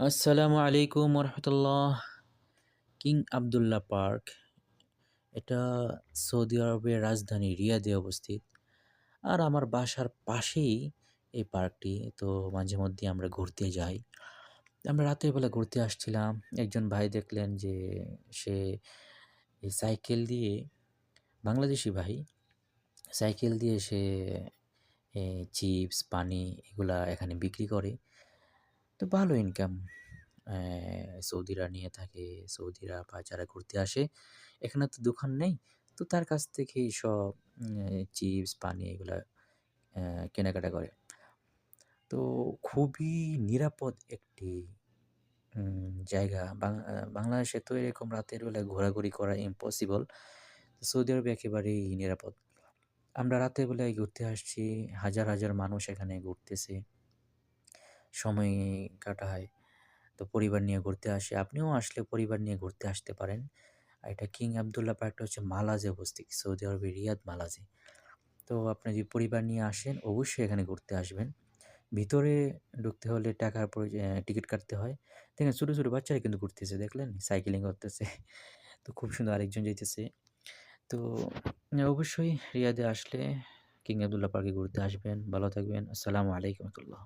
আসসালামু আলাইকুম রহমতুল্লাহ। King Abdullah park, এটা সৌদি আরবের রাজধানী রিয়াদে অবস্থিত। আর আমার বাসার পাশেই এই পার্কটি। তো মাঝে মধ্যে আমরা ঘুরতে যাই। আমরা রাতের বেলা ঘুরতে আসছিলাম, একজন ভাই দেখলেন যে সে এই সাইকেল দিয়ে, বাংলাদেশি ভাই, সাইকেল দিয়ে সে চিপস পানি এগুলা এখানে বিক্রি করে। তো ভালো ইনকাম সৌদিরা নিয়ে থাকে। সৌদিরা বা যারা ঘুরতে আসে, এখানে তো দোকান নেই। তো তার কাছ থেকেই সব চিপস, পানি এগুলা কেনাকাটা করে। তো খুবই নিরাপদ একটি জায়গা। বাংলাদেশে তো এরকম রাতের বেলায় ঘোরাঘুরি করা ইম্পসিবল। সৌদি আরবে একেবারেই নিরাপদ। আমরা রাতের বেলায় ঘুরতে আসছি, হাজার, হাজার মানুষ এখানে ঘুরতেছে, সময় কাটায়। তো পরিবার নিয়ে ঘুরতে আসে। আপনিও আসলে পরিবার নিয়ে ঘুরতে আসতে পারেন। আর এটা কিং আবদুল্লাহ পার্কটা হচ্ছে মালাজে অবস্থিত, সৌদি আরবের রিয়াদ মালাজে। তো আপনি যদি পরিবার নিয়ে আসেন, অবশ্যই এখানে ঘুরতে আসবেন। ভিতরে ঢুকতে হলে টাকার টিকিট কাটতে হয়। দেখেন ছোটো, ছোটো বাচ্চারা কিন্তু ঘুরতেছে, দেখলেন? সাইকেলিং করতেছে। তো খুব সুন্দর, আরেকজন যাইতেছে। তো অবশ্যই রিয়াদে আসলে কিং আবদুল্লাহ পার্কে ঘুরতে আসবেন। ভালো থাকবেন। আসসালামু আলাইকুম রহমতুল্লাহ।